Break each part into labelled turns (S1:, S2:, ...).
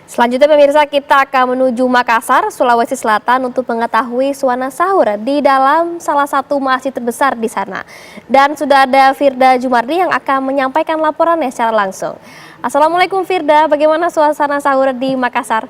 S1: Selanjutnya pemirsa, kita akan menuju Makassar, Sulawesi Selatan untuk mengetahui suasana sahur di dalam salah satu masjid terbesar di sana. Dan sudah ada Firda Jumardi yang akan menyampaikan laporannya secara langsung. Assalamualaikum Firda, bagaimana suasana sahur di Makassar?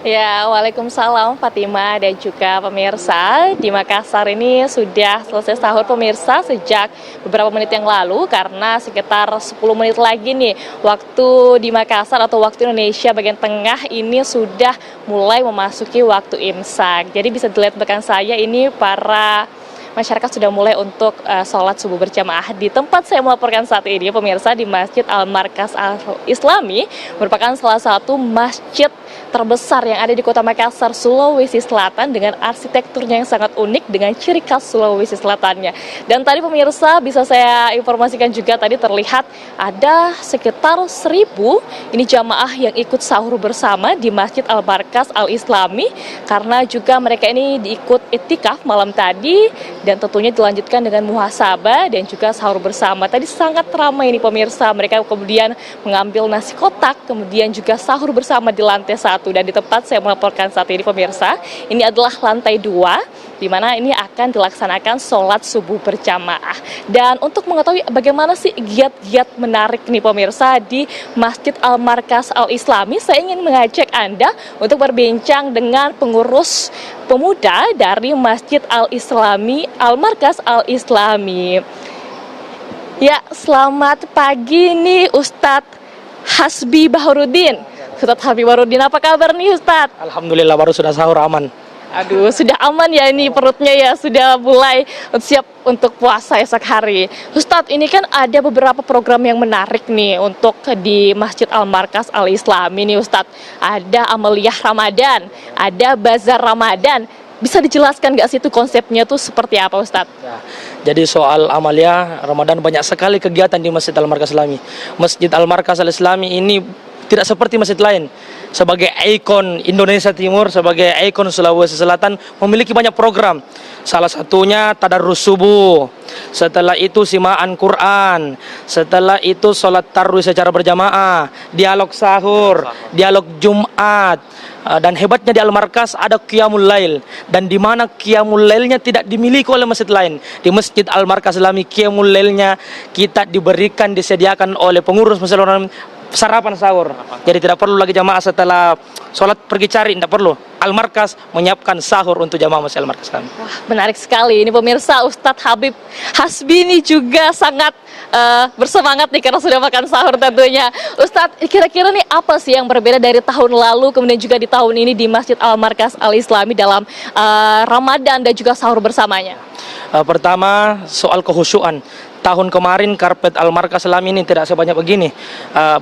S2: Ya, waalaikumsalam Fatima dan juga pemirsa. Di Makassar ini sudah selesai sahur pemirsa sejak beberapa menit yang lalu, karena sekitar 10 menit lagi nih waktu di Makassar atau waktu Indonesia bagian tengah ini sudah mulai memasuki waktu imsak. Jadi bisa dilihat belakang saya ini para masyarakat sudah mulai untuk sholat subuh berjamaah. Di tempat saya melaporkan saat ini pemirsa, di Masjid Al-Markas Al-Islami, merupakan salah satu masjid terbesar yang ada di kota Makassar, Sulawesi Selatan, dengan arsitekturnya yang sangat unik dengan ciri khas Sulawesi Selatannya. Dan tadi pemirsa bisa saya informasikan juga, tadi terlihat ada sekitar 1.000 ini jamaah yang ikut sahur bersama di Masjid Al-Markas Al-Islami, karena juga mereka ini diikut itikaf malam tadi dan tentunya dilanjutkan dengan muhasabah dan juga sahur bersama. Tadi sangat ramai ini pemirsa, mereka kemudian mengambil nasi kotak, kemudian juga sahur bersama di lantai 1. Dan di tempat saya melaporkan saat ini pemirsa, ini adalah lantai 2, di mana ini akan dilaksanakan sholat subuh berjamaah. Dan untuk mengetahui bagaimana sih giat-giat menarik nih pemirsa di Masjid Al-Markas Al-Islami, saya ingin mengajak Anda untuk berbincang dengan pengurus pemuda dari Masjid Al-Islami, Al-Markas Al-Islami. Ya, selamat pagi nih Ustadz Hasbi Baharudin. Ustadz Habib Baharudin, apa kabar nih Ustadz?
S3: Alhamdulillah, baru sudah sahur aman.
S2: Aduh, sudah aman ya ini perutnya ya, sudah mulai siap untuk puasa esok hari. Ustadz, ini kan ada beberapa program yang menarik nih untuk di Masjid Al-Markas Al-Islami nih Ustadz. Ada Amaliyah Ramadan, ada Bazar Ramadan. Bisa dijelaskan nggak sih itu konsepnya tuh seperti apa Ustadz?
S3: Ya, jadi soal Amaliyah Ramadan, banyak sekali kegiatan di Masjid Al-Markas Al-Islami. Masjid Al-Markas Al-Islami ini tidak seperti masjid lain. Sebagai ikon Indonesia Timur, sebagai ikon Sulawesi Selatan, memiliki banyak program. Salah satunya tadarrus subuh, setelah itu simaan Quran, setelah itu sholat tarawih secara berjamaah, dialog sahur, dialog Jumat. Dan hebatnya di Al-Markas ada Qiyamul Lail, dan di mana Qiyamul Lailnya tidak dimiliki oleh masjid lain. Di Masjid Al-Markas Islami, Qiyamul Lailnya kita diberikan, disediakan oleh pengurus Masjid sarapan sahur. Jadi tidak perlu lagi jamaah setelah sholat pergi cari, tidak perlu. Al-Markas menyiapkan sahur untuk jamaah Masjid Al-Markas kami.
S2: Wah, menarik sekali. Ini pemirsa, Ustadz Habib Hasbi ini juga sangat bersemangat nih karena sudah makan sahur tentunya. Ustadz, kira-kira nih apa sih yang berbeda dari tahun lalu kemudian juga di tahun ini di Masjid Al-Markas Al-Islami dalam Ramadan dan juga sahur bersamanya?
S3: Pertama, soal kehusyuan. Tahun kemarin karpet Al-Markas Islami ini tidak sebanyak begini.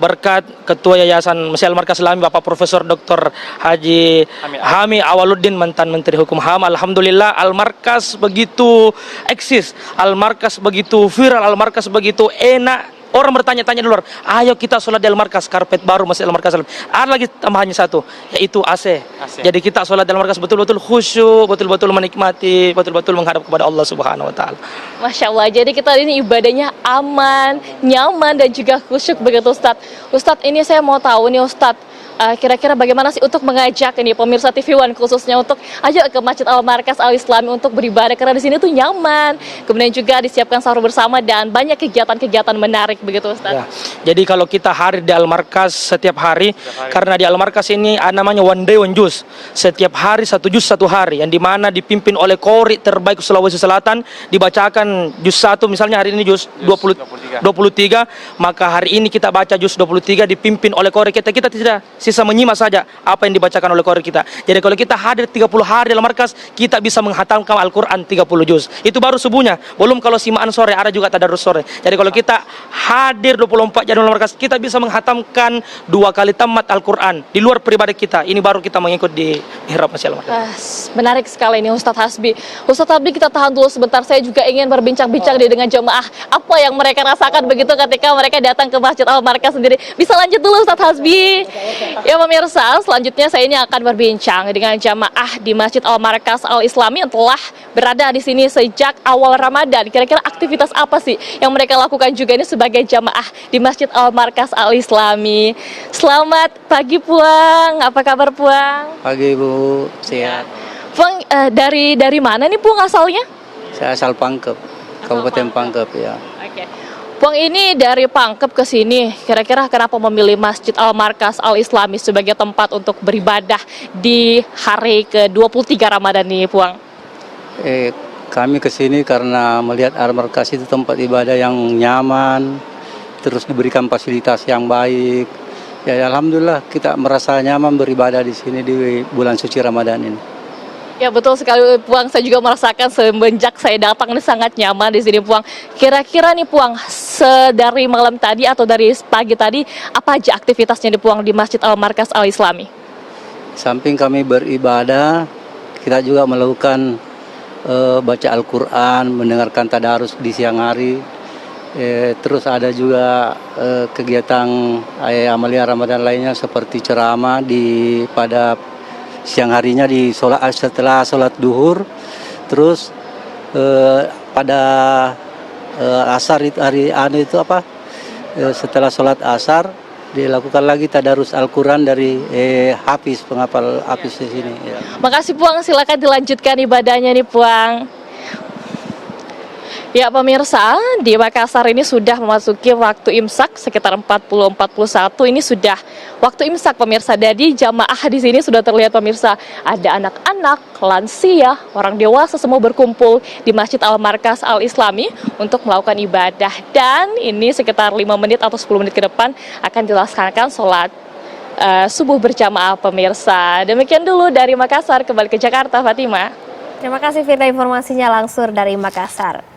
S3: Berkat Ketua Yayasan Masjid Al-Markas Islami Bapak Profesor Dr. Haji Hami Awaluddin, mantan Menteri Hukum HAM, alhamdulillah Al-Markas begitu eksis, Al-Markas begitu viral, Al-Markas begitu enak. Orang bertanya-tanya di luar, ayo kita sholat di Al-Markas, karpet baru Masjid Al-Markas. Ada lagi tambahannya satu, yaitu AC. Jadi kita sholat di Al-Markas betul-betul khusyuk, betul-betul menikmati, betul-betul menghadap kepada Allah Subhanahu Wa Taala.
S2: Masya Allah, jadi kita ini ibadahnya aman, nyaman, dan juga khusyuk begitu Ustadz. Ustadz, ini saya mau tahu nih Ustadz, kira-kira bagaimana sih untuk mengajak ini pemirsa TV One khususnya untuk ayo ke Masjid Al-Markas Al-Islami untuk beribadah, karena di sini tuh nyaman, kemudian juga disiapkan sahur bersama dan banyak kegiatan-kegiatan menarik begitu Ustaz. Ya,
S3: jadi kalau kita hadir di Al-Markas setiap hari, karena di Al-Markas ini namanya one day one juz, setiap hari satu juz satu hari, yang dimana dipimpin oleh qori terbaik Sulawesi Selatan, dibacakan juz 1, misalnya hari ini juz 23, maka hari ini kita baca juz 23 dipimpin oleh qori kita tidak sisa menyimak saja apa yang dibacakan oleh qori kita. Jadi kalau kita hadir 30 hari dalam markas, kita bisa menghatamkan Al-Quran 30 juz. Itu baru subuhnya. Belum kalau simaan sore, ada juga tadarus sore. Jadi kalau kita hadir 24 jam dalam markas, kita bisa menghatamkan 2 kali tamat Al-Quran di luar pribadi kita. Ini baru kita mengikut di mihrab Masjid Al-Markas.
S2: Menarik sekali ini Ustadz Hasbi. Ustadz Hasbi, kita tahan dulu sebentar. Saya juga ingin berbincang-bincang dengan jemaah. Apa yang mereka rasakan begitu ketika mereka datang ke Masjid Al-Markas sendiri. Bisa lanjut dulu Ustadz Hasbi. Ya pemirsa, selanjutnya saya ini akan berbincang dengan jamaah di Masjid Al-Markas Al-Islami yang telah berada di sini sejak awal Ramadan. Kira-kira aktivitas apa sih yang mereka lakukan juga ini sebagai jamaah di Masjid Al-Markas Al-Islami? Selamat pagi Puang, apa kabar Puang?
S4: Pagi Bu, sehat.
S2: Puang dari mana nih Puang asalnya?
S4: Saya asal Pangkep, Kabupaten Pangkep ya.
S2: Oke. Puang ini dari Pangkep ke sini, kira-kira kenapa memilih Masjid Al-Markas Al-Islami sebagai tempat untuk beribadah di hari ke-23 Ramadan nih, Puang?
S4: Kami ke sini karena melihat Al-Markas itu tempat ibadah yang nyaman, terus diberikan fasilitas yang baik. Ya, alhamdulillah kita merasa nyaman beribadah di sini di bulan suci Ramadan ini.
S2: Ya betul sekali Puang, saya juga merasakan semenjak saya datang ini sangat nyaman di sini Puang. Kira-kira nih Puang, dari malam tadi atau dari pagi tadi, apa aja aktivitasnya di Puang di Masjid Al-Markas Al-Islami?
S4: Samping kami beribadah, kita juga melakukan baca Al-Quran, mendengarkan tadarus di siang hari. Terus ada juga kegiatan amalia Ramadan lainnya seperti ceramah pada siang harinya di setelah sholat duhur, terus pada asar itu setelah sholat asar dilakukan lagi tadarus Al-Quran dari Hafiz, penghafal Hafiz di sini. Ya.
S2: Makasih Puang, silakan dilanjutkan ibadahnya nih Puang. Ya pemirsa, di Makassar ini sudah memasuki waktu imsak sekitar 40-41, ini sudah waktu imsak pemirsa. Jadi jamaah di sini sudah terlihat pemirsa, ada anak-anak, lansia, orang dewasa semua berkumpul di Masjid Al-Markas Al-Islami untuk melakukan ibadah. Dan ini sekitar 5 menit atau 10 menit ke depan akan dilaksanakan sholat subuh berjamaah pemirsa. Demikian dulu dari Makassar, kembali ke Jakarta Fatima.
S1: Terima kasih Firda informasinya langsung dari Makassar.